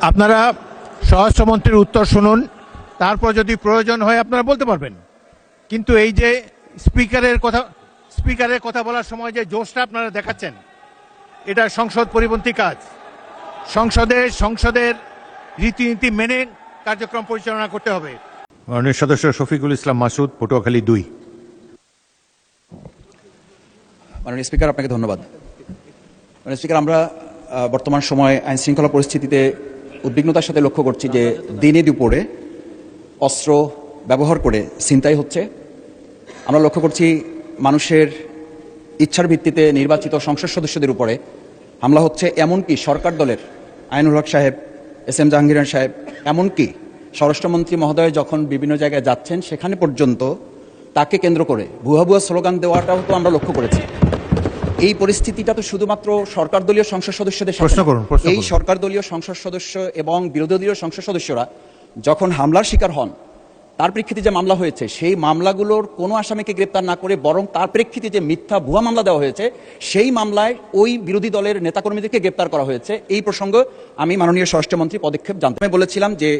আপনারা স্বরাষ্ট্রমন্ত্রীর উত্তর শুনুন, তারপর যদি প্রয়োজন হয় আপনারা বলতে পারবেন। কিন্তু এই যে স্পিকারের কথা বলার সময় যে জোশটা আপনারা দেখাচ্ছেন, এটা সংসদ পরিপন্থী কাজ। সংসদের রীতিনীতি মেনে কার্যক্রম পরিচালনা করতে হবে। মাননীয় সদস্য শফিকুল ইসলাম মাসুদ, পটুয়াখালী 2। মাননীয় স্পিকার, আপনাকে ধন্যবাদ। মাননীয় স্পিকার, আমরা বর্তমান সময়ে আইন শৃঙ্খলা পরিস্থিতিতে উদ্বিগ্নতার সাথে লক্ষ্য করছি যে দিনে দুপুরে অস্ত্র ব্যবহার করে ছিনতাই হচ্ছে। আমরা লক্ষ্য করছি মানুষের ইচ্ছার ভিত্তিতে নির্বাচিত সংসদ সদস্যদের উপরে হামলা হচ্ছে, এমনকি সরকার দলের আইনুল হক সাহেব, এস.এম. জাহাঙ্গীর সাহেব, এমনকি স্বরাষ্ট্রমন্ত্রী মহোদয় যখন বিভিন্ন জায়গায় যাচ্ছেন সেখানে পর্যন্ত তাকে কেন্দ্র করে ভুয়া ভুয়া স্লোগান দেওয়াটাও তো আমরা লক্ষ্য করেছি। এই পরিস্থিতিটা তো শুধুমাত্র সরকার দলীয় সংসদ সদস্যদের এই সরকার দলীয় সংসদ সদস্য এবং বিরোধী দলীয় সংসদ সদস্যরা যখন হামলার শিকার হন, তার প্রেক্ষিতে যে মামলা হয়েছে সেই মামলাগুলোর কোনো আসামিকে গ্রেপ্তার না করে বরং তার প্রেক্ষিতে যে মিথ্যা ভুয়া মামলা দেওয়া হয়েছে সেই মামলায় ওই বিরোধী দলের নেতাকর্মীদেরকে গ্রেপ্তার করা হয়েছে। এই প্রসঙ্গে আমি মাননীয় স্বরাষ্ট্রমন্ত্রী পদক্ষেপ জানতে বলেছিলাম যে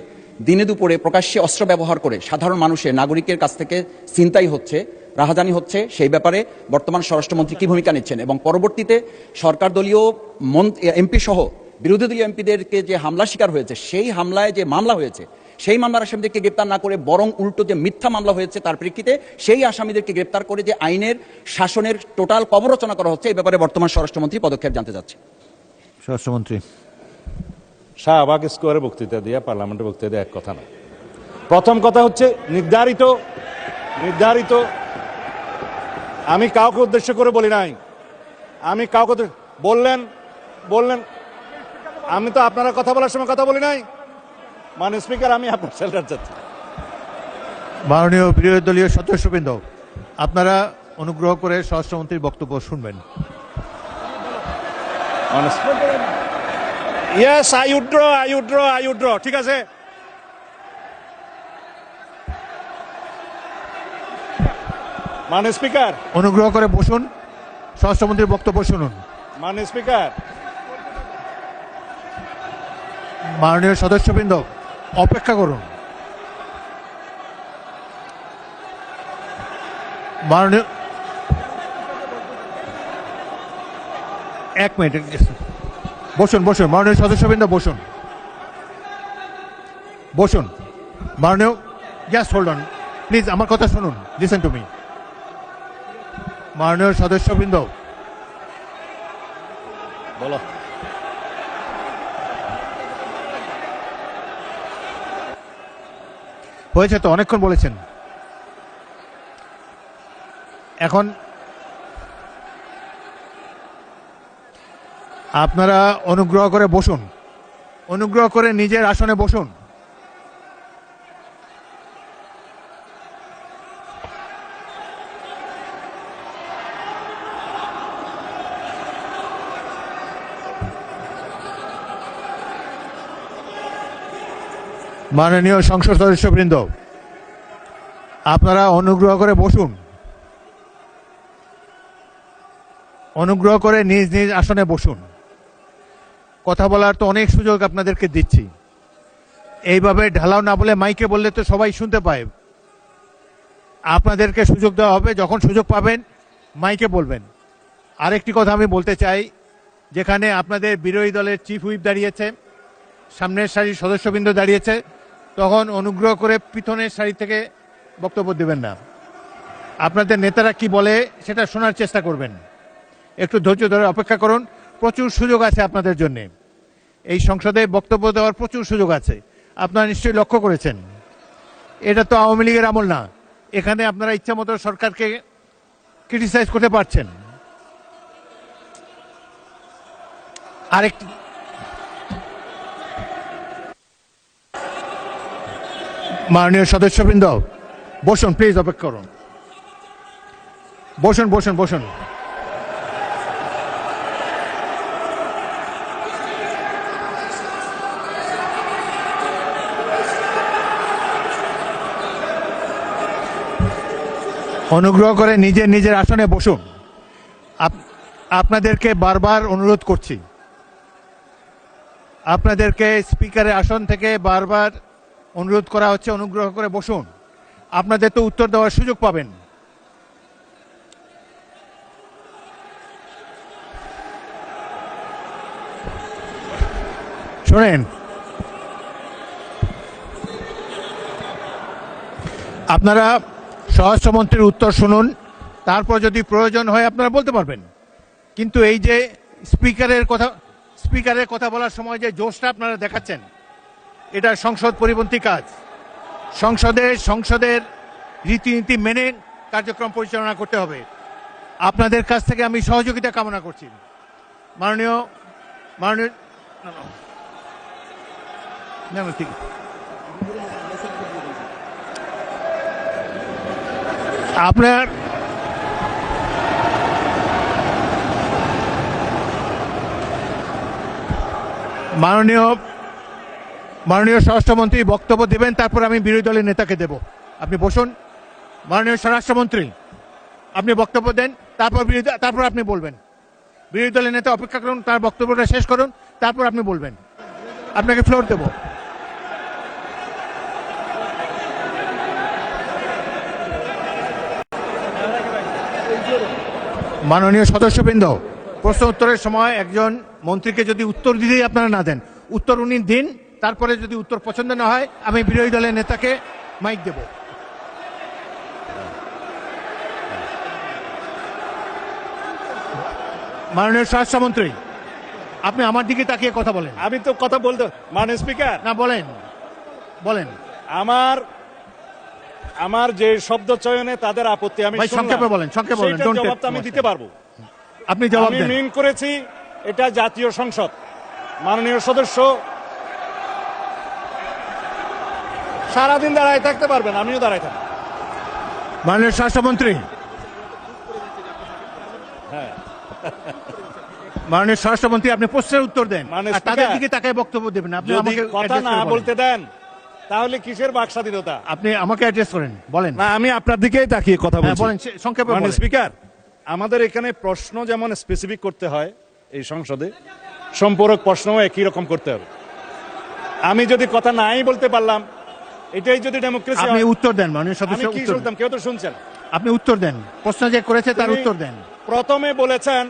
দিনে দুপুরে প্রকাশ্যে অস্ত্র ব্যবহার করে সাধারণ মানুষের নাগরিকের কাছ থেকে ছিনতাই হচ্ছে, রাহাজানি হচ্ছে, সেই ব্যাপারে বর্তমান স্বরাষ্ট্রমন্ত্রী কি ভূমিকা নিচ্ছেন এবং পরবর্তীতে সরকার দলীয় এমপি সহ বিরোধী দলীয় এমপিদেরকে যে হামলার শিকার হয়েছে সেই হামলায় যে মামলা হয়েছে সেই মামলার আসামিদেরকে গ্রেপ্তার না করে বরং উল্টো যে মিথ্যা মামলা হয়েছে তার প্রেক্ষিতে সেই আসামিদেরকে গ্রেপ্তার করে যে আইনের শাসনের টোটাল কবরচনা করা হচ্ছে, এই ব্যাপারে বর্তমান স্বরাষ্ট্রমন্ত্রী পদক্ষেপ জানতে চাচ্ছি। স্বরাষ্ট্রমন্ত্রী। শাহবাগ স্কোয়ারে বক্তৃতা দেওয়া পার্লামেন্টে বক্তৃতা দেওয়া এক কথা না। প্রথম কথা হচ্ছে নির্ধারিত আমি কাউকে উদ্দেশ্য করে বলি নাই, আমি কাউকে বললেন আমি তো আপনারা কথা বলার সময় কথা বলি নাই। মাননীয় স্পিকার, আমি আপনার শেল্টার চাচ্ছি। মাননীয় বিরোধী দলীয় সদস্যবৃন্দ, আপনারা অনুগ্রহ করে স্বরাষ্ট্রমন্ত্রীর বক্তব্য শুনবেন। Yes, I withdraw. ঠিক আছে, মাননীয় স্পিকার, অনুগ্রহ করে বসুন, স্বরাষ্ট্রমন্ত্রীর বক্তব্য শুনুন। মাননীয় স্পিকার, মাননীয় সদস্যবৃন্দ, অপেক্ষা করুন। মাননীয়, এক মিনিট বসুন। মাননীয় সদস্যবৃন্দ বসুন। মাননীয়, জাস্ট হোল্ড অন প্লিজ, আমার কথা শুনুন, লিসেন টু মি। মাননীয় সদস্যবৃন্দ, বলো। হয়েছে তো, অনেকক্ষণ বলেছেন। এখন আপনারা অনুগ্রহ করে বসুন, অনুগ্রহ করে নিজের আসনে বসুন। মাননীয় সংসদ সদস্যবৃন্দ, আপনারা অনুগ্রহ করে বসুন, অনুগ্রহ করে নিজ নিজ আসনে বসুন। কথা বলার তো অনেক সুযোগ আপনাদেরকে দিচ্ছি, এইভাবে ঢালাও না বলে মাইকে বললে তো সবাই শুনতে পায়। আপনাদেরকে সুযোগ দেওয়া হবে, যখন সুযোগ পাবেন মাইকে বলবেন। আরেকটি কথা আমি বলতে চাই, যেখানে আপনাদের বিরোধী দলের চিফ হুইপ দাঁড়িয়েছে, সামনের সারির সদস্যবৃন্দ দাঁড়িয়েছে, তখন অনুগ্রহ করে পিছনের সারি থেকে বক্তব্য দেবেন না। আপনাদের নেতারা কি বলে সেটা শোনার চেষ্টা করবেন। একটু ধৈর্য ধরে অপেক্ষা করুন, প্রচুর সুযোগ আছে আপনাদের জন্য। এই সংসদে বক্তব্য দেওয়ার প্রচুর সুযোগ আছে, আপনারা নিশ্চয়ই লক্ষ্য করেছেন। এটা তো আওয়ামী লীগের আমল না, এখানে আপনারা ইচ্ছা মতো সরকারকে ক্রিটিসাইজ করতে পারছেন। আরেকটি, মাননীয় সদস্যবৃন্দ বসুন, প্লিজ অপেক্ষা করুন। বসুন। অনুগ্রহ করে নিজের আসনে বসুন। আপনাদেরকে বারবার অনুরোধ করছি, আপনাদেরকে স্পিকারের আসন থেকে বারবার অনুরোধ করা হচ্ছে, অনুগ্রহ করে বসুন। আপনাদের তো উত্তর দেওয়ার সুযোগ পাবেন। শোনেন, আপনারা স্বরাষ্ট্রমন্ত্রীর উত্তর শুনুন, তারপর যদি প্রয়োজন হয় আপনারা বলতে পারবেন। কিন্তু এই যে স্পিকারের কথা বলার সময় যে জোশটা আপনারা দেখাচ্ছেন, এটা সংসদ পরিপন্থী কাজ। সংসদের রীতিনীতি মেনে কার্যক্রম পরিচালনা করতে হবে। আপনাদের কাছ থেকে আমি সহযোগিতা কামনা করছি। মাননীয় মাননীয় না, না, ঠিক আপনার মাননীয় স্বরাষ্ট্রমন্ত্রী বক্তব্য দেবেন, তারপর আমি বিরোধী দলের নেতাকে দেব। আপনি বসুন। মাননীয় স্বরাষ্ট্রমন্ত্রী, আপনি বক্তব্য দেন, তারপর আপনি বলবেন। বিরোধী দলের নেতা অপেক্ষা করুন, তার বক্তব্যটা শেষ করুন, তারপর আপনি বলবেন। আপনাকে ফ্লোর দেব। মাননীয় সদস্যবৃন্দ, প্রশ্ন উত্তরের সময় একজন মন্ত্রীকে যদি উত্তর দিতেই আপনারা না দেন, উত্তর উনি দিন, তারপরে যদি উত্তর পছন্দ না হয় আমি বিরোধী দলের নেতাকে মাইক দেব। মাননীয় স্বরাষ্ট্রমন্ত্রী, আপনি আমার দিকে তাকিয়ে কথা বলেন। আমি তো কথা বলতে, মাননীয় স্পিকার, না, বলেন। আমার যে শব্দ চয়নে তাদের আপত্তি আমি ভাই, শুনলাম। সংক্ষেপে বলেন, সেইটার don't জবাব তো take আমি much দিতে time. পারবো। আপনি জবাব আমি দেন। মিন করেছি এটা জাতীয় সংসদ। মাননীয় সদস্য সারাদিন দাঁড়ায় থাকতে পারবেন, আমিও দাঁড়ায় থাকবো। মাননীয় স্বরাষ্ট্রমন্ত্রী, মাননীয় স্বরাষ্ট্রমন্ত্রী, আপনি প্রশ্নের উত্তর দেন, মাননীয় আর তাদের স্পিকার, দিকে তাকায় বক্তব্য দেবেন। আপনি যদি আমাকে কথা address না করে বলেন। বলতে দেন তাহলে কিসের বাক স্বাধীনতা? আপনি আমাকে অ্যাড্রেস করেন, বলেন। না, আমি আপনার দিকেই তাকিয়ে কথা হ্যাঁ, বলছি। বলেন, সংক্ষেপে মাননীয় বলেন। স্পিকার, আমাদের এখানে প্রশ্ন যেমন স্পেসিফিক করতে হয় এই সংসদে, সম্পূরক প্রশ্নও একই রকম করতে হবে। আমি যদি কথা নাই বলতে পারলাম, এটাই যদি ডেমোক্রেসি আপনি হয়। উত্তর দেন, মাননীয় সদস্য, আমি কি উত্তর শুনতাম? কেউ তো শুনছেন। আপনি উত্তর দেন। প্রশ্ন যে করেছে তার তিনি উত্তর দেন। প্রথমে বলেছেন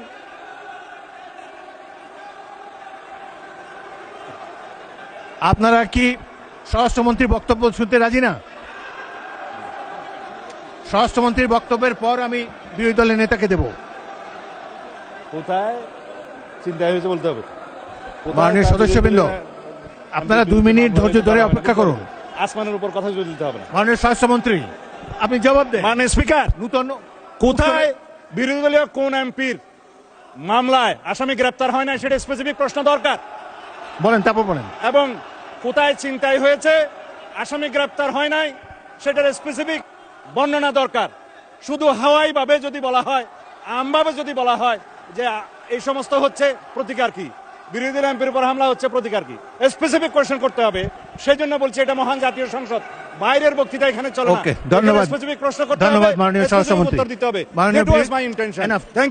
আপনারা কি স্বরাষ্ট্রমন্ত্রীর বক্তব্য শুনতে রাজি না? স্বরাষ্ট্রমন্ত্রীর বক্তব্যের পর আমি বিরোধী দলের নেতাকে দেব। কোথায় চিন্তা হয়েছে বলতে হবে। কোথায় মাননীয় কাজ সদস্যবৃন্দ, দিলে আপনারা 2 মিনিট ধৈর্য ধরে অপেক্ষা করুন। আসমানের উপর কথা জুড়ে দিতে হবে না। মাননীয় স্বরাষ্ট্রমন্ত্রী, আপনি জবাব দেন। মাননীয় স্পিকার, নূতন কোথায় বিরোধী দলীয় কোন এমপির মামলায় আসামি গ্রেপ্তার হয় না সেটা স্পেসিফিক প্রশ্ন দরকার। বলেন, তারপর বলেন। এবং কোথায় ছিনতাই হয়েছে আসামি গ্রেপ্তার হয় নাই সেটার স্পেসিফিক বর্ণনা দরকার। শুধু হাওয়াই ভাবে যদি বলা হয়, আমভাবে যদি বলা হয় যে এই সমস্ত হচ্ছে, প্রতিকার কি? বিরোধী এমপির উপর হামলা হচ্ছে, প্রতিকার কি? স্পেসিফিক কোয়েশ্চেন করতে হবে। সেই জন্য বলছি এটা মহান জাতীয় সংসদ, বাইরের বক্তৃতা এখানে চলে না। ওকে, ধন্যবাদ। স্পেসিফিক প্রশ্ন করতে হবে, ধন্যবাদ মাননীয় specific স্বরাষ্ট্রমন্ত্রী। উত্তর দিতে হবে। মাননীয় That was my intention. Enough. Thank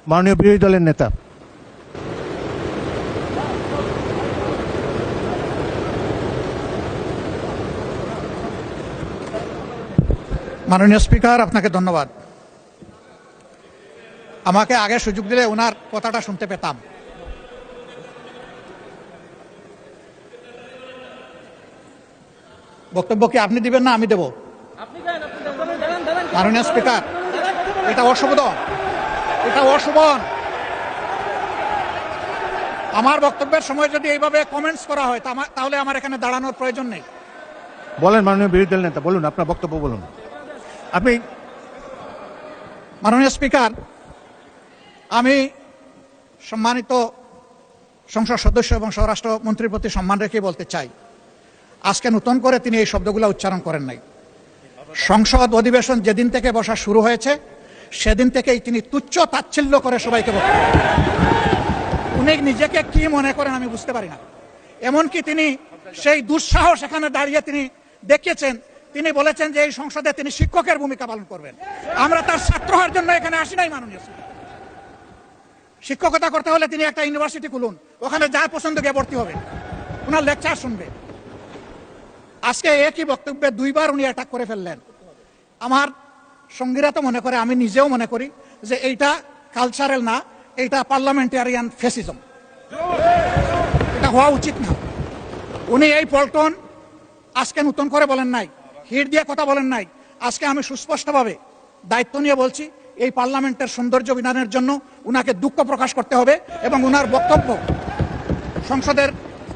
মাননীয় বিরোধী দলের নেতা। মাননীয় স্পিকার, আপনাকে ধন্যবাদ। আমাকে আগে সুযোগ দিলে ওনার কথাটা শুনতে পেতাম। বক্তব্য কি আপনি দিবেন না আমি দেব? মাননীয় স্পিকার, এটা অশোভন, এটা অশোভন। আমার বক্তব্যের সময় যদি এইভাবে কমেন্টস করা হয় তাহলে আমার এখানে দাঁড়ানোর প্রয়োজন নেই। বলেন মাননীয় বিরোধী দলের নেতা, বলুন আপনার বক্তব্য বলুন। আপনি মাননীয় স্পিকার, আমি সম্মানিত সংসদ সদস্য এবং স্বরাষ্ট্রমন্ত্রীর প্রতি সম্মান রেখে বলতে চাই, আজকে নতুন করে তিনি এই শব্দগুলো উচ্চারণ করেন নাই। সংসদ অধিবেশন যেদিন থেকে বসা শুরু হয়েছে সেদিন থেকেই তিনি তুচ্ছ তাচ্ছিল্য করে সবাইকে বক্তব্য। উনি নিজেকে কি মনে করেন আমি বুঝতে পারি না। এমনকি তিনি সেই দুঃসাহস এখানে দাঁড়িয়ে তিনি দেখিয়েছেন, তিনি বলেছেন যে এই সংসদে তিনি শিক্ষকের ভূমিকা পালন করবেন। আমরা তার ছাত্র হওয়ার জন্য এখানে আসি নাই। মাননীয় শিক্ষকতা করতে হলে তিনি একটা ইউনিভার্সিটি খুলুন, ওখানে যা পছন্দ গিয়ে ভর্তি হবে। ওনার লেকচার শুনবে। আজকে একই বক্তব্যে দুইবার উনি অ্যাটাক করে ফেললেন। আমার সঙ্গীরা তো মনে করে, আমি নিজেও মনে করি যে এইটা কালচারাল না, এইটা পার্লামেন্টারিয়ান ফ্যাসিজম, এটা হওয়া উচিত না। উনি এই পল্টন আজকে নতুন করে বলেন নাই, হিট দিয়ে কথা বলেন নাই। আজকে আমি সুস্পষ্টভাবে দায়িত্ব নিয়ে বলছি, এই পার্লামেন্টের সৌন্দর্য বিধানের জন্য উনাকে দুঃখ প্রকাশ করতে হবে এবং উনার বক্তব্য সংসদের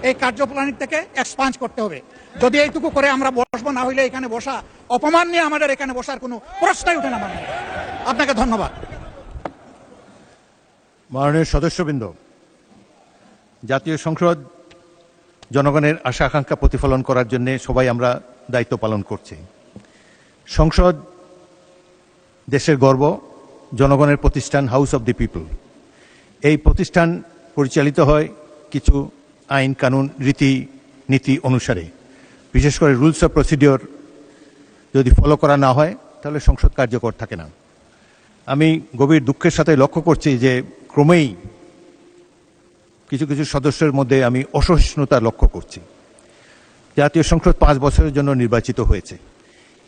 এই কার্যপ্রণালী থেকে এক্সপান্স করতে হবে। যদি এইটুকু করে আমরা বসবো, না হইলে এখানে বসা অপমান নিয়ে আমাদের এখানে বসার কোনো প্রশ্নই উঠে না। আপনাকে ধন্যবাদ। মাননীয় সদস্যবৃন্দ, জাতীয় সংসদ জনগণের আশা আকাঙ্ক্ষা প্রতিফলন করার জন্য সবাই আমরা দায়িত্ব পালন করছি। সংসদ দেশের গর্ব, জনগণের প্রতিষ্ঠান, হাউস অব দি পিপল। এই প্রতিষ্ঠান পরিচালিত হয় কিছু আইন কানুন রীতি নীতি অনুসারে। বিশেষ করে রুলস অফ প্রসিডিওর যদি ফলো করা না হয় তাহলে সংসদ কার্যকর থাকে না। আমি গভীর দুঃখের সাথে লক্ষ্য করছি যে ক্রমেই কিছু কিছু সদস্যের মধ্যে আমি অসহিষ্ণুতা লক্ষ্য করছি। জাতীয় সংসদ 5 বছরের জন্য নির্বাচিত হয়েছে।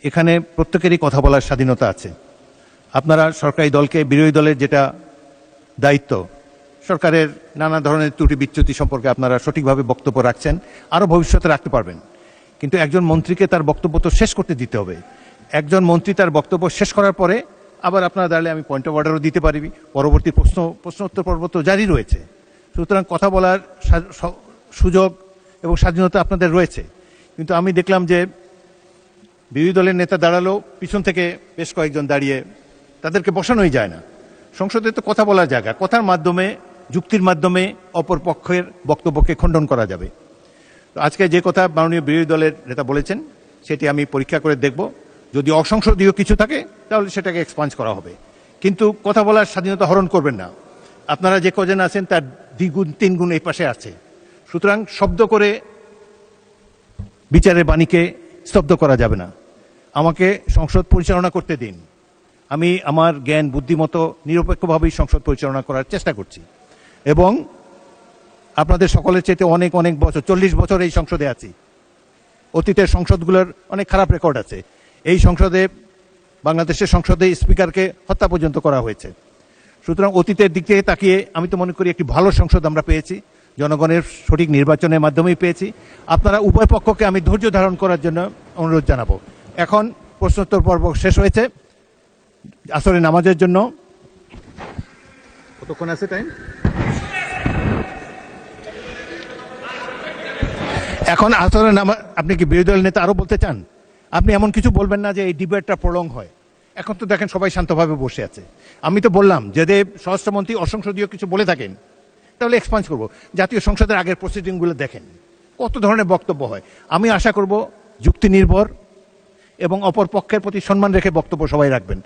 এখানে প্রত্যেকেরই কথা বলার স্বাধীনতা আছে। আপনারা সরকারি দলকে, বিরোধী দলের যেটা দায়িত্ব, সরকারের নানা ধরনের ত্রুটি বিচ্যুতি সম্পর্কে আপনারা সঠিকভাবে বক্তব্য রাখছেন, আরও ভবিষ্যতে রাখতে পারবেন। কিন্তু একজন মন্ত্রীকে তার বক্তব্য তো শেষ করতে দিতে হবে। একজন মন্ত্রী তার বক্তব্য শেষ করার পরে আবার আপনারা দাঁড়ালে আমি পয়েন্ট অফ অর্ডারও দিতে পারি, পরবর্তী প্রশ্নোত্তর পর্ব তো জারি রয়েছে। সুতরাং কথা বলার সুযোগ এবং স্বাধীনতা আপনাদের রয়েছে। কিন্তু আমি দেখলাম যে বিরোধী দলের নেতা দাঁড়ালো, পিছন থেকে বেশ কয়েকজন দাঁড়িয়ে, তাদেরকে বসানোই যায় না। সংসদে তো কথা বলার জায়গা, কথার মাধ্যমে, যুক্তির মাধ্যমে অপর পক্ষের বক্তব্যকে খণ্ডন করা যাবে। তো আজকে যে কথা মাননীয় বিরোধী দলের নেতা বলেছেন সেটি আমি পরীক্ষা করে দেখব। যদি অসংসদীয় কিছু থাকে তাহলে সেটাকে এক্সপান্স করা হবে, কিন্তু কথা বলার স্বাধীনতা হরণ করবেন না। আপনারা যে কজন আছেন তার 2 গুণ 3 গুণ এই পাশে আছে। সুতরাং শব্দ করে বিচারের বাণীকে স্তব্ধ করা যাবে না। আমাকে সংসদ পরিচালনা করতে দিন। আমি আমার জ্ঞান বুদ্ধিমতো নিরপেক্ষভাবেই সংসদ পরিচালনা করার চেষ্টা করছি এবং আপনাদের সকলের চাইতে অনেক অনেক বছর, 40 বছর এই সংসদে আছি। অতীতের সংসদগুলোর অনেক খারাপ রেকর্ড আছে। এই সংসদে, বাংলাদেশের সংসদে স্পিকারকে হত্যা পর্যন্ত করা হয়েছে। সুতরাং অতীতের দিক থেকে তাকিয়ে আমি তো মনে করি একটি ভালো সংসদ আমরা পেয়েছি, জনগণের সঠিক নির্বাচনের মাধ্যমেই পেয়েছি। আপনারা উভয় পক্ষকে আমি ধৈর্য ধারণ করার জন্য অনুরোধ জানাবো। এখন প্রশ্নোত্তর পর্ব শেষ হয়েছে। আসরে নামাজের জন্য কতক্ষণ আছে টাইম? এখন আসরে নামাজ। আপনি কি বিরোধী দলের নেতা আরো বলতে চান? আপনি এমন কিছু বলবেন না যে এই ডিবেটটা প্রলং হয়। এখন তো দেখেন সবাই শান্তভাবে বসে আছে। আমি তো বললাম যদি স্বরাষ্ট্রমন্ত্রী অসংসদীয় কিছু বলে থাকেন তাহলে এক্সপান্স করব। জাতীয় সংসদের আগের প্রসিডিংগুলো দেখেন কত ধরনের বক্তব্য হয়। আমি আশা করব যুক্তি নির্ভর এবং অপর পক্ষের প্রতি সম্মান রেখে বক্তব্য সবাই রাখবেন।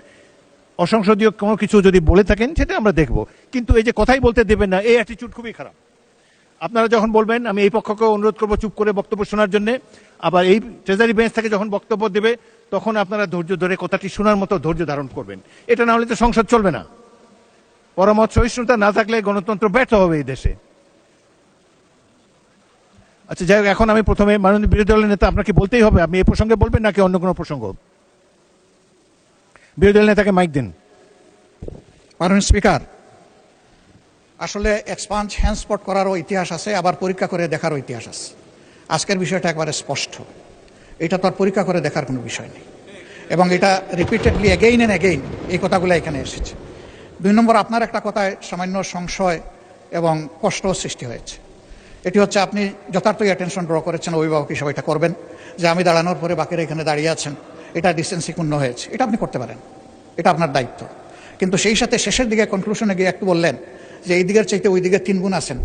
অসংসদীয় কোনো কিছু যদি বলে থাকেন সেটা আমরা দেখব, কিন্তু এই যে কথাই বলতে দেবেন না, এই অ্যাটিটিউড খুবই খারাপ। আপনারা যখন বলবেন আমি এই পক্ষকে অনুরোধ করব চুপ করে বক্তব্য শোনার জন্য, আবার এই ট্রেজারি বেঞ্চ থেকে যখন বক্তব্য দেবে তখন আপনারা ধৈর্য ধরে কথাটি শোনার মতো ধৈর্য ধারণ করবেন। এটা না হলে তো সংসদ চলবে না। পরমত সহিষ্ণুতা না থাকলে গণতন্ত্র ব্যর্থ হবে এই দেশে। আচ্ছা যাই হোক, এখন আমি প্রথমে মাননীয় বিরোধী দলের নেতা, আপনাকে বলতেই হবে, আপনি এই প্রসঙ্গে বলবেন নাকি অন্য কোনো প্রসঙ্গ? বিরোধী দলের নেতাকে মাইক দিন। মাননীয় স্পিকার, আসলে এক্সপান্স হ্যান্ডস্পট করারও ইতিহাস আছে, আবার পরীক্ষা করে দেখারও ইতিহাস আছে। আজকের বিষয়টা একবারে স্পষ্ট, এটা তো আর পরীক্ষা করে দেখার কোনো বিষয় নেই এবং এটা রিপিটেডলি এগেইন অ্যান্ড এগেইন এই কথাগুলো এখানে এসেছে। 2 নম্বর, আপনার একটা কথায় সামান্য সংশয় এবং কষ্ট সৃষ্টি হয়েছে। এটি হচ্ছে আপনি যথার্থই অ্যাটেনশন ড্র করেছেন, অভিভাবক হিসেবে এটা করবেন যে আমি দাঁড়ানোর পরে বাকিরা এখানে দাঁড়িয়ে আছেন, এটা ডিসেন্সিপূর্ণ হয়েছে। এটা আপনি করতে পারেন, এটা আপনার দায়িত্ব। কিন্তু সেই সাথে শেষের দিকে কনক্লুশনে গিয়ে একটু বললেন যে এই দিকের চাইতে ওই দিকে 3 গুণ আছেন,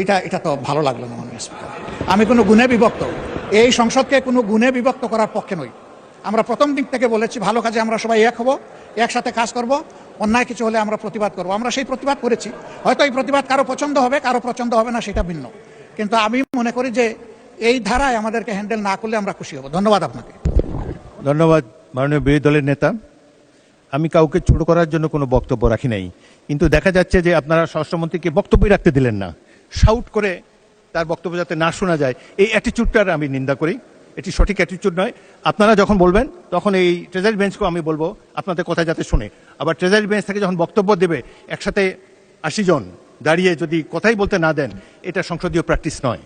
এটা তো ভালো লাগলো না মাননীয় স্পিকার। আমি কোনো গুণে বিভক্ত, এই সংসদকে কোনো গুণে বিভক্ত করার পক্ষে নই। আমরা প্রথম দিক থেকে বলেছি ভালো কাজে আমরা সবাই এক হব, একসাথে কাজ করব, অন্যায় কিছু হলে আমরা প্রতিবাদ করব। আমরা সেই প্রতিবাদ করেছি। হয়তো এই প্রতিবাদ কারো পছন্দ হবে, কারো পছন্দ হবে না, সেটা ভিন্ন। কিন্তু আমি মনে করি যে এই ধারায় আমাদেরকে হ্যান্ডেল না করলে আমরা খুশি হব। ধন্যবাদ আপনাকে। ধন্যবাদ মাননীয় বিরোধী দলের নেতা। আমি কাউকে ছোট করার জন্য কোনো বক্তব্য রাখি নাই, কিন্তু দেখা যাচ্ছে যে আপনারা স্বরাষ্ট্রমন্ত্রীকে বক্তব্যই রাখতে দিলেন না। শাউট করে তার বক্তব্য যাতে না শোনা যায়, এই অ্যাটিচিউডটার আমি নিন্দা করি। এটি সঠিক অ্যাটিচিউড নয়। আপনারা যখন বলবেন তখন এই ট্রেজারি বেঞ্চকেও আমি বলবো আপনাদের কথা যাতে শুনে। আবার ট্রেজারি বেঞ্চ থেকে যখন বক্তব্য দেবে একসাথে 80 জন দাঁড়িয়ে যদি কথাই বলতে না দেন, এটা সংসদীয় প্র্যাকটিস নয়।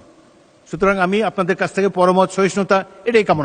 সুতরাং আমি আপনাদের কাছ থেকে পরমত সহিষ্ণুতা এটাই কামনা